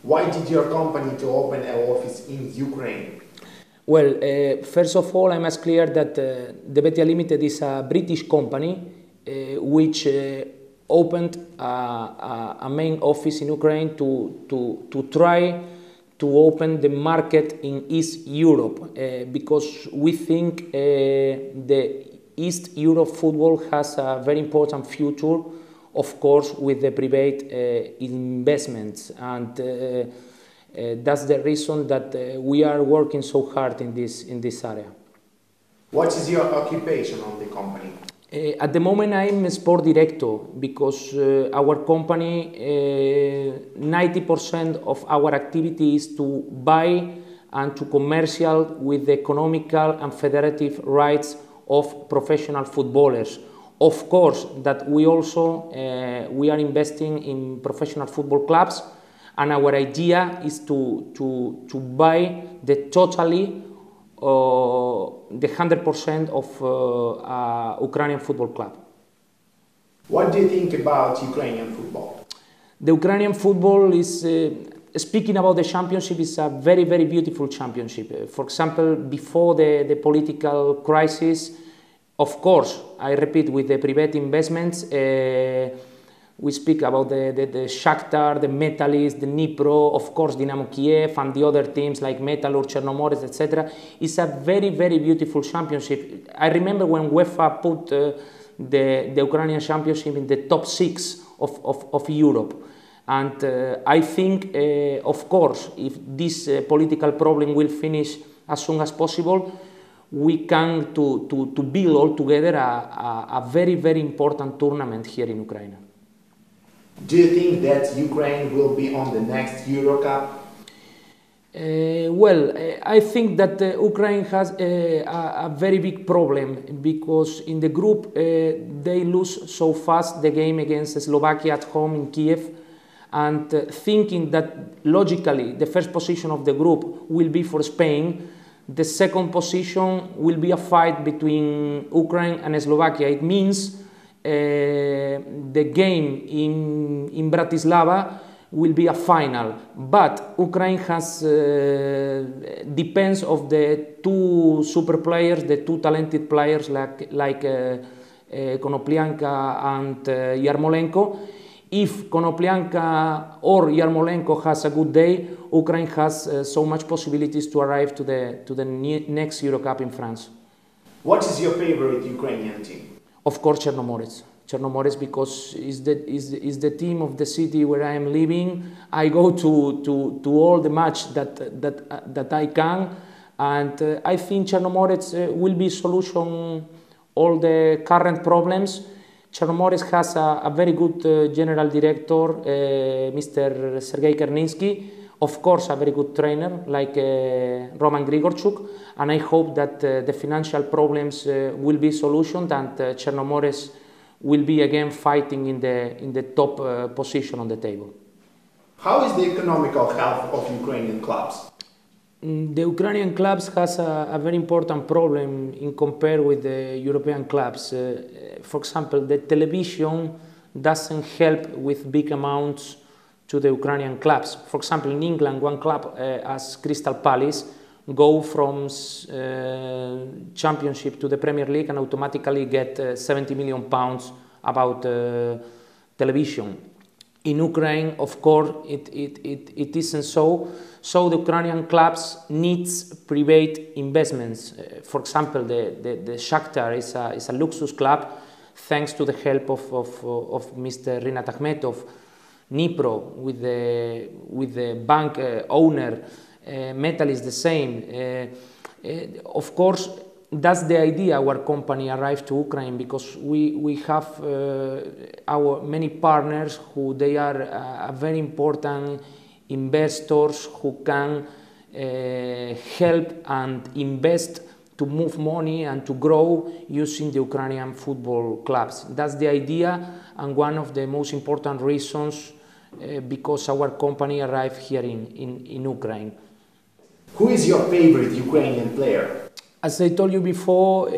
Why did your company to open an office in Ukraine? Well, first of all, I must clear that Debetia Limited is a British company which opened a main office in Ukraine to try to open the market in East Europe because we think the East Europe football has a very important future, of course, with the private investments, and that's the reason that we are working so hard in this area. What is your occupation on the company? At the moment, I'm a sport director because our company, 90% of our activity is to buy and to commercial with the economical and federative rights of professional footballers. Of course, that we also we are investing in professional football clubs, and our idea is to buy the totally the 100% of Ukrainian football club. What do you think about Ukrainian football? The Ukrainian football is, speaking about the championship, is a very, very beautiful championship. For example, before the political crisis, of course, I repeat, with the private investments, we speak about the Shakhtar, the Metalist, the Dnipro, of course, Dynamo Kiev, and the other teams like Metalurg, Chernomorets, etc. It's a very, very beautiful championship. I remember when UEFA put the Ukrainian championship in the top 6 of Europe. And I think, of course, if this political problem will finish as soon as possible, we can to build all together a very, very important tournament here in Ukraine. Do you think that Ukraine will be on the next Euro Cup? Well, I think that Ukraine has a very big problem because in the group they lose so fast the game against Slovakia at home in Kiev, and thinking that logically the first position of the group will be for Spain, the second position will be a fight between Ukraine and Slovakia. It means the game in Bratislava will be a final, but Ukraine has depends of the two super players, the two talented players like Konoplyanka and Yarmolenko. If Konoplyanka or Yarmolenko has a good day, Ukraine has so much possibilities to arrive to the next Euro Cup in France. What is your favorite Ukrainian team? Of course, Chernomorets. Chernomorets, because is the team of the city where I am living. I go to all the match that I can, and I think Chernomorets will be solution all the current problems. Chernomorets has a very good general director, Mr. Sergei Kerninsky. Of course, a very good trainer like Roman Grigorchuk, and I hope that the financial problems will be solutioned and Chernomorets will be again fighting in the top position on the table. How is the economical health of Ukrainian clubs? The Ukrainian clubs has a very important problem in compare with the European clubs. For example, the television doesn't help with big amounts to the Ukrainian clubs. For example, in England, one club as Crystal Palace go from Championship to the Premier League and automatically get 70 million pounds about television. In Ukraine, of course, it isn't so. So the Ukrainian clubs needs private investments. For example, the Shakhtar is a luxuous club, thanks to the help of Mr. Rinat Akhmetov. Dnipro with the bank owner, Metal is the same. Of course, that's the idea our company arrived to Ukraine, because we have our many partners who they are very important investors who can help and invest to move money and to grow using the Ukrainian football clubs. That's the idea, and one of the most important reasons because our company arrived here in Ukraine. Who is your favorite Ukrainian player? As I told you before,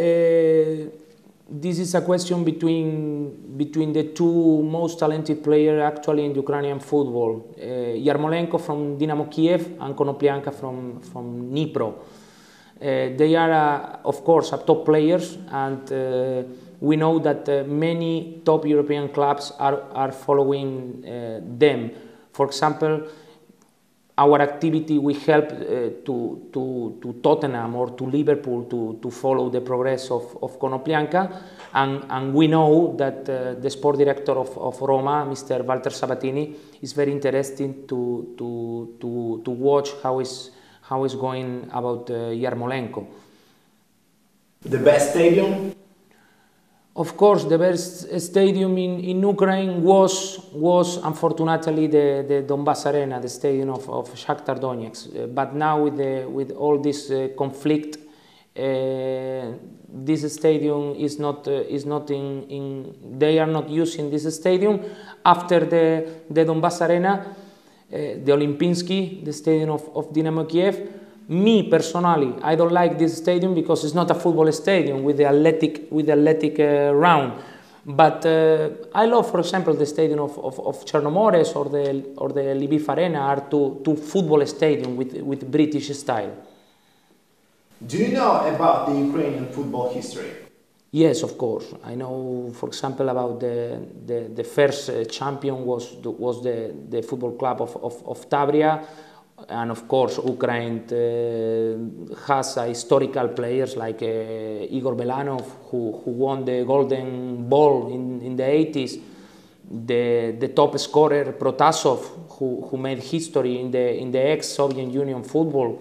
this is a question between the two most talented players actually in Ukrainian football, Yarmolenko from Dynamo Kiev and Konoplyanka from Dnipro. They are, of course, top players, and we know that many top European clubs are following them. For example, our activity we help to Tottenham or to Liverpool to follow the progress of Konoplyanka, and we know that the sport director of Roma, Mr. Walter Sabatini, is very interested to watch how is going about Yarmolenko. The best stadium? Of course, the best stadium in Ukraine was unfortunately the Donbass Arena, the stadium of Shakhtar Donetsk. But now with all this conflict, this stadium is not in. They are not using this stadium. After the Donbass Arena, the Olimpinski, the stadium of Dynamo Kiev. Me personally, I don't like this stadium because it's not a football stadium with the athletic round. But I love, for example, the stadium of Chernomorets or the Lviv Arena are two football stadiums with British style. Do you know about the Ukrainian football history? Yes, of course. I know, for example, about the first champion was the football club of Tavria. And of course, Ukraine has historical players like Igor Belanov, who won the Golden Ball in the 80s. The top scorer Protasov, who made history in the ex-Soviet Union football.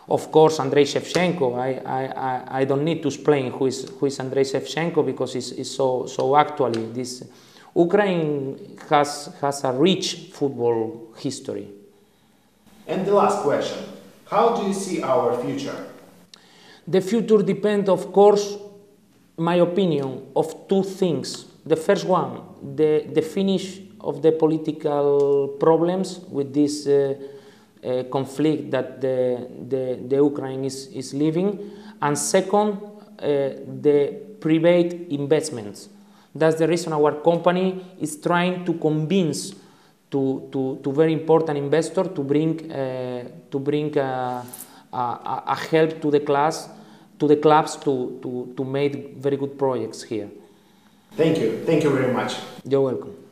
Of course, Andrei Shevchenko. I don't need to explain who is Andrei Shevchenko because it's so actually this. Ukraine has a rich football history. And the last question, how do you see our future? The future depends, of course, my opinion, of two things. The first one, the finish of the political problems with this conflict that the Ukraine is living, and second, the private investments. That's the reason our company is trying to convince to very important investor to bring a help to the clubs to make very good projects here. Thank you very much. You're welcome.